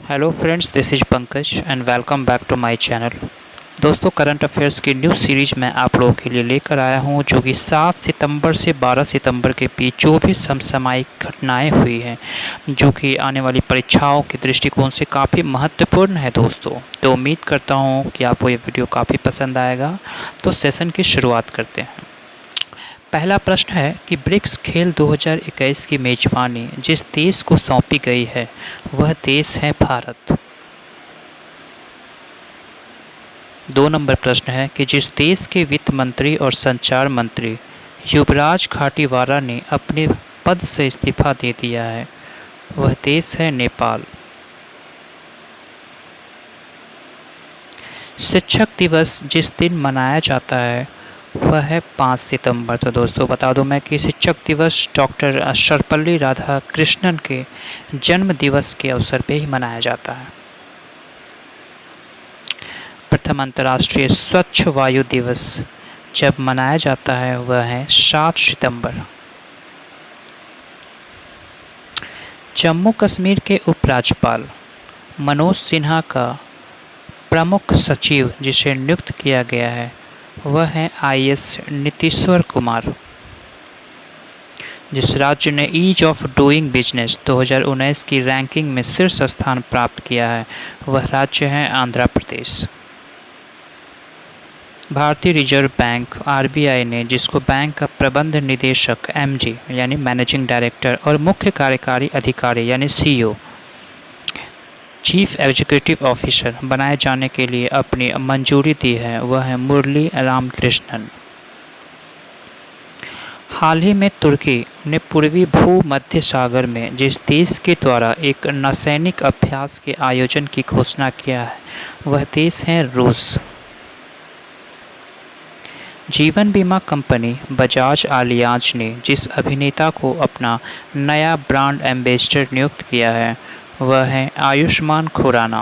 Hello friends, this is Pankaj and welcome back to my channel. दोस्तों, current affairs की new series मैं आप लोगों के लिए लेकर आया हूं, जो कि 7 सितंबर से 12 सितंबर के बीच जो भी समसामयिक घटनाएं हुई हैं, जो कि आने वाली परीक्षाओं के दृष्टिकोण से काफ़ी महत्वपूर्ण है दोस्तों। तो उम्मीद करता हूं कि आपको ये वीडियो काफ़ी पसंद आएगा। तो सेशन की शुरुआत करते हैं। पहला प्रश्न है कि ब्रिक्स खेल 2021 की मेजबानी जिस देश को सौंपी गई है वह देश है भारत। 2 नंबर प्रश्न है कि जिस देश के वित्त मंत्री और संचार मंत्री युवराज खाटीवारा ने अपने पद से इस्तीफा दे दिया है वह देश है नेपाल। शिक्षक दिवस जिस दिन मनाया जाता है वह है 5 सितंबर। तो दोस्तों बता दूं मैं कि शिक्षक दिवस डॉक्टर सर्वपल्ली राधाकृष्णन के जन्म दिवस के अवसर पर ही मनाया जाता है। प्रथम अंतर्राष्ट्रीय स्वच्छ वायु दिवस जब मनाया जाता है वह है 7 सितंबर। जम्मू कश्मीर के उपराज्यपाल मनोज सिन्हा का प्रमुख सचिव जिसे नियुक्त किया गया है वह है IAS नीतीश्वर कुमार। जिस राज्य ने ईज ऑफ डूइंग बिजनेस 2019 की रैंकिंग में शीर्ष स्थान प्राप्त किया है वह राज्य है आंध्र प्रदेश। भारतीय रिजर्व बैंक RBI ने जिसको बैंक का प्रबंध निदेशक MD यानी मैनेजिंग डायरेक्टर और मुख्य कार्यकारी अधिकारी यानी CEO चीफ एग्जीक्यूटिव ऑफिसर बनाए जाने के लिए अपनी मंजूरी दी है वह है मुरली रामकृष्णन। हाल ही में तुर्की ने पूर्वी भूमध्य सागर में जिस देश के द्वारा एक नौसैनिक अभ्यास के आयोजन की घोषणा किया है वह देश है रूस। जीवन बीमा कंपनी बजाज आलियांज ने जिस अभिनेता को अपना नया ब्रांड एम्बेसडर नियुक्त किया है वह है आयुष्मान खुराना।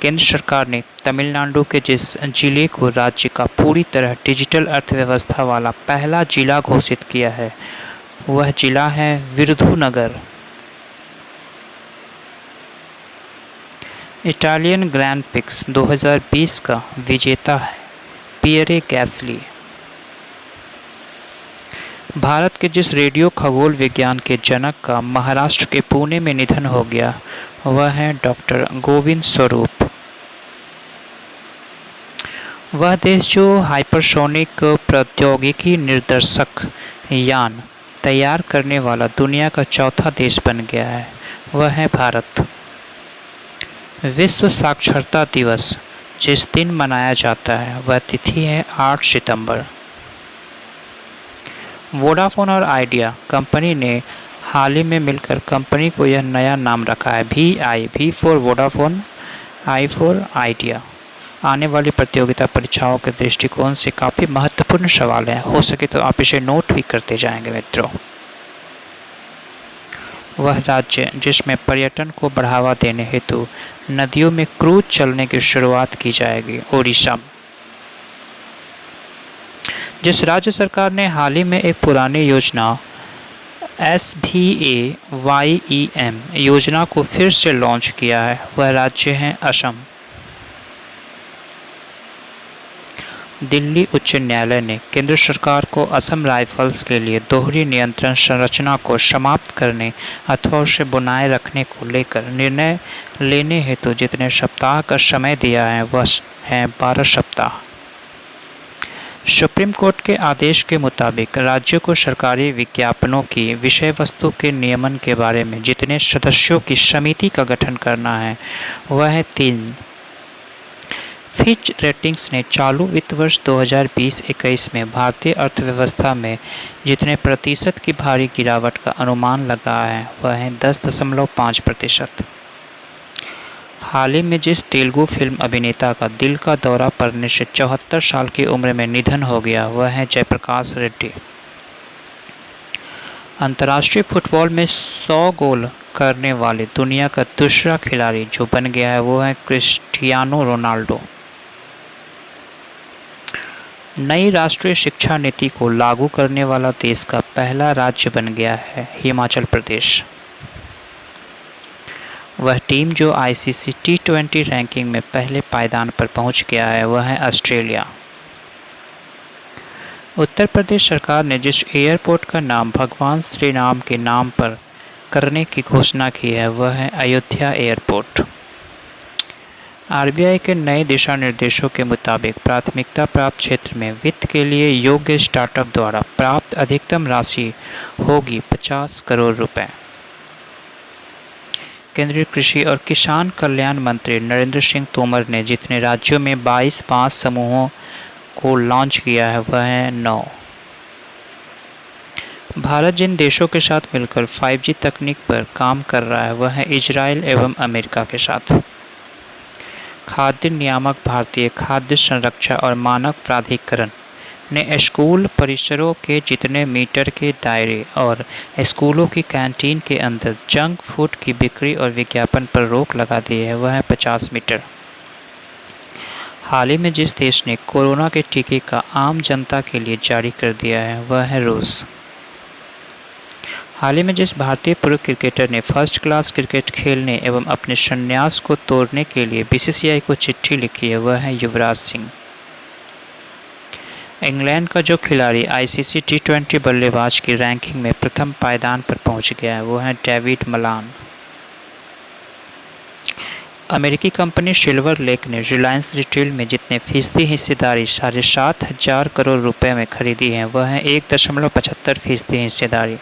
केंद्र सरकार ने तमिलनाडु के जिस जिले को राज्य का पूरी तरह डिजिटल अर्थव्यवस्था वाला पहला जिला घोषित किया है वह जिला है विरुधुनगर। इटालियन ग्रैंड प्रिक्स 2020 का विजेता है पियरे गैसली। भारत के जिस रेडियो खगोल विज्ञान के जनक का महाराष्ट्र के पुणे में निधन हो गया वह है डॉक्टर गोविंद स्वरूप। वह देश जो हाइपरसोनिक प्रौद्योगिकी निर्देशक यान तैयार करने वाला दुनिया का चौथा देश बन गया है वह है भारत। विश्व साक्षरता दिवस जिस दिन मनाया जाता है वह तिथि है 8 सितंबर। वोडाफोन और आइडिया कंपनी ने हाल ही में मिलकर कंपनी को यह नया नाम रखा है V for Vodafone, I for idea. आने वाली प्रतियोगिता परीक्षाओं के दृष्टिकोण से काफ़ी महत्वपूर्ण सवाल है, हो सके तो आप इसे नोट भी करते जाएंगे मित्रों। वह राज्य जिसमें पर्यटन को बढ़ावा देने हेतु नदियों में क्रूज चलने की शुरुआत की जाएगी ओडिशा। जिस राज्य सरकार ने हाल ही में एक पुरानी योजना SVAYEM योजना को फिर से लॉन्च किया है वह राज्य है असम। दिल्ली उच्च न्यायालय ने केंद्र सरकार को असम राइफल्स के लिए दोहरी नियंत्रण संरचना को समाप्त करने अथवा उसे बनाए रखने को लेकर निर्णय लेने हेतु जितने सप्ताह का समय दिया है वह है 12 सप्ताह। सुप्रीम कोर्ट के आदेश के मुताबिक राज्यों को सरकारी विज्ञापनों की विषय वस्तु के नियमन के बारे में जितने सदस्यों की समिति का गठन करना है वह है 3। फिच रेटिंग्स ने चालू वित्त वर्ष 2020-21 में भारतीय अर्थव्यवस्था में जितने प्रतिशत की भारी गिरावट का अनुमान लगाया है वह है 10.5%। हाल ही में जिस तेलुगु फिल्म अभिनेता का दिल का दौरा पड़ने से 74 साल की उम्र में निधन हो गया वह है जयप्रकाश रेड्डी। अंतर्राष्ट्रीय फुटबॉल में 100 गोल करने वाले दुनिया का दूसरा खिलाड़ी जो बन गया है वो है क्रिस्टियानो रोनाल्डो। नई राष्ट्रीय शिक्षा नीति को लागू करने वाला देश का पहला राज्य बन गया है हिमाचल प्रदेश। वह टीम जो ICC T20 रैंकिंग में पहले पायदान पर पहुंच गया है वह है ऑस्ट्रेलिया। उत्तर प्रदेश सरकार ने जिस एयरपोर्ट का नाम भगवान श्री राम के नाम पर करने की घोषणा की है वह है अयोध्या एयरपोर्ट। RBI के नए दिशा निर्देशों के मुताबिक प्राथमिकता प्राप्त क्षेत्र में वित्त के लिए योग्य स्टार्टअप द्वारा प्राप्त अधिकतम राशि होगी 50 करोड़ रुपए। केंद्रीय कृषि और किसान कल्याण मंत्री नरेंद्र सिंह तोमर ने जितने राज्यों में 22 बांस समूहों को लॉन्च किया है वह है 9। भारत जिन देशों के साथ मिलकर 5G तकनीक पर काम कर रहा है वह है इजराइल एवं अमेरिका के साथ। खाद्य नियामक भारतीय खाद्य संरक्षा और मानक प्राधिकरण ने स्कूल परिसरों के जितने मीटर के दायरे और स्कूलों की कैंटीन के अंदर जंक फूड की बिक्री और विज्ञापन पर रोक लगा दी है वह है 50 मीटर। हाल ही में जिस देश ने कोरोना के टीके का आम जनता के लिए जारी कर दिया है वह है रूस। हाल ही में जिस भारतीय पूर्व क्रिकेटर ने फर्स्ट क्लास क्रिकेट खेलने एवं अपने संन्यास को तोड़ने के लिए BCCI को चिट्ठी लिखी है वह है युवराज सिंह। इंग्लैंड का जो खिलाड़ी ICC T20 बल्लेबाज की रैंकिंग में प्रथम पायदान पर पहुंच गया है वह है डेविड मलान। अमेरिकी कंपनी सिल्वर लेक ने रिलायंस रिटेल में जितने फीसदी हिस्सेदारी 7,500 करोड़ रुपए में खरीदी है वह है 1.75% हिस्सेदारी।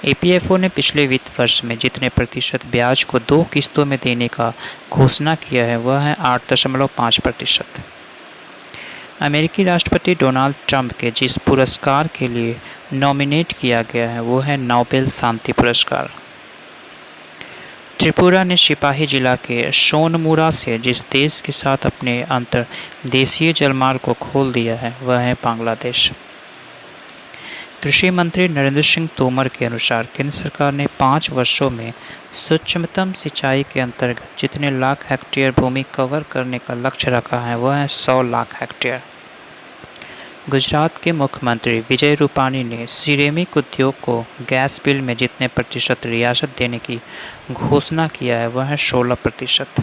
EPFO ने पिछले वित्त वर्ष में जितने प्रतिशत ब्याज को 2 किस्तों में देने का घोषणा किया है वह है 8.5%। अमेरिकी राष्ट्रपति डोनाल्ड ट्रंप के जिस पुरस्कार के लिए नॉमिनेट किया गया है वो है नोबेल शांति पुरस्कार। त्रिपुरा ने सिपाही जिला के सोनमुरा से जिस देश के साथ अपने अंतर्देशीय जलमार्ग को खोल दिया है वह है बांग्लादेश। कृषि मंत्री नरेंद्र सिंह तोमर के अनुसार केंद्र सरकार ने 5 वर्षों में सूक्ष्मतम सिंचाई के अंतर्गत जितने लाख हेक्टेयर भूमि कवर करने का लक्ष्य रखा है वह है 100 लाख हेक्टेयर। गुजरात के मुख्यमंत्री विजय रूपाणी ने सिरेमिक उद्योग को गैस बिल में जितने प्रतिशत रियासत देने की घोषणा किया है वह है 16%।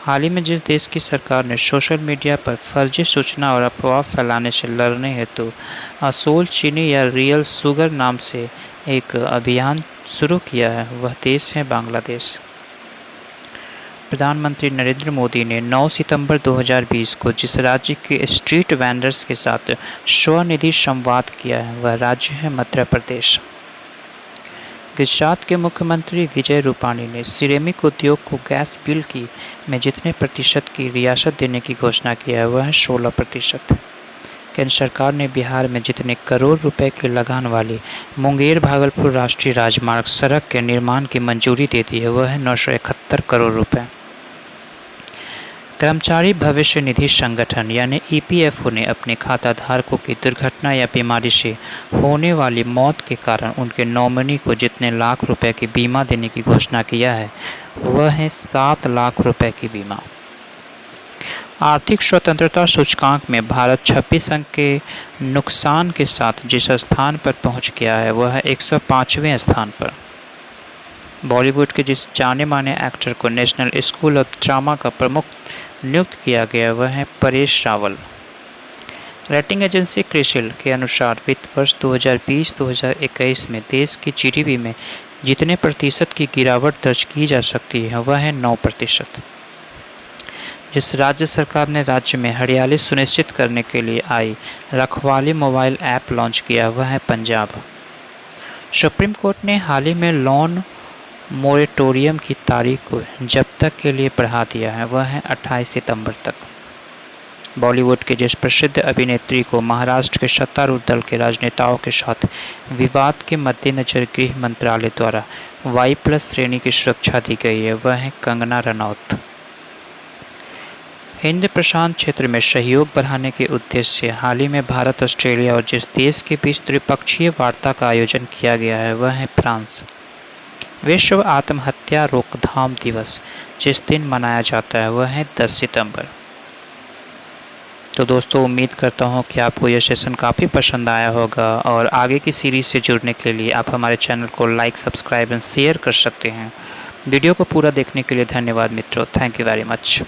हाल ही में जिस देश की सरकार ने सोशल मीडिया पर फर्जी सूचना और अफवाह फैलाने से लड़ने हेतु असोल चीनी या रियल शुगर नाम से एक अभियान शुरू किया है वह देश है बांग्लादेश। प्रधानमंत्री नरेंद्र मोदी ने 9 सितंबर 2020 को जिस राज्य के स्ट्रीट वेंडर्स के साथ स्वनिधि संवाद किया है वह राज्य है मध्य प्रदेश। गुजरात के मुख्यमंत्री विजय रूपाणी ने सिरेमिक उद्योग को गैस बिल की में जितने प्रतिशत की रियासत देने की घोषणा की है वह है 16%। केंद्र सरकार ने बिहार में जितने करोड़ रुपए की लगान वाली मुंगेर भागलपुर राष्ट्रीय राजमार्ग सड़क के निर्माण की मंजूरी दे दी है वह है 971 करोड़ रुपए। कर्मचारी भविष्य निधि संगठन यानी EPFO ने अपने खाताधारकों की दुर्घटना या बीमारी से होने वाली मौत के कारण उनके नॉमिनी को जितने लाख रुपए की बीमा देने की घोषणा किया है वह है 7 लाख रुपए की बीमा। आर्थिक स्वतंत्रता सूचकांक में भारत 26 अंक के नुकसान के साथ जिस स्थान पर पहुंच गया है वह है 105वें स्थान पर। बॉलीवुड के जिस जाने माने एक्टर को नेशनल स्कूल ऑफ ड्रामा का प्रमुख नियुक्त किया गया वह है परेश रावल। रेटिंग एजेंसी क्रिसिल के अनुसार वित्त वर्ष 2020-2021 में देश की GDP में जितने प्रतिशत की गिरावट दर्ज की जा सकती है वह है 9%। जिस राज्य सरकार ने राज्य में हरियाली सुनिश्चित करने के लिए आई रखवाली मोबाइल ऐप लॉन्च किया वह है पंजाब। सुप्रीम कोर्ट ने हाल ही में लोन मोरेटोरियम की तारीख को जब तक के लिए बढ़ा दिया है वह है 28 सितंबर तक। बॉलीवुड के जिस प्रसिद्ध अभिनेत्री को महाराष्ट्र के सत्तारूढ़ दल के राजनेताओं के साथ विवाद के मद्देनजर गृह मंत्रालय द्वारा Y+ श्रेणी की सुरक्षा दी गई है वह है कंगना रनौत। हिंद प्रशांत क्षेत्र में सहयोग बढ़ाने के उद्देश्य से हाल ही में भारत ऑस्ट्रेलिया और जिस देश के बीच त्रिपक्षीय वार्ता का आयोजन किया गया है वह है फ्रांस। विश्व आत्महत्या रोकथाम दिवस जिस दिन मनाया जाता है वह है 10 सितंबर। तो दोस्तों उम्मीद करता हूँ कि आपको यह सेशन काफ़ी पसंद आया होगा और आगे की सीरीज़ से जुड़ने के लिए आप हमारे चैनल को लाइक, सब्सक्राइब एंड शेयर कर सकते हैं। वीडियो को पूरा देखने के लिए धन्यवाद मित्रों। Thank you very much.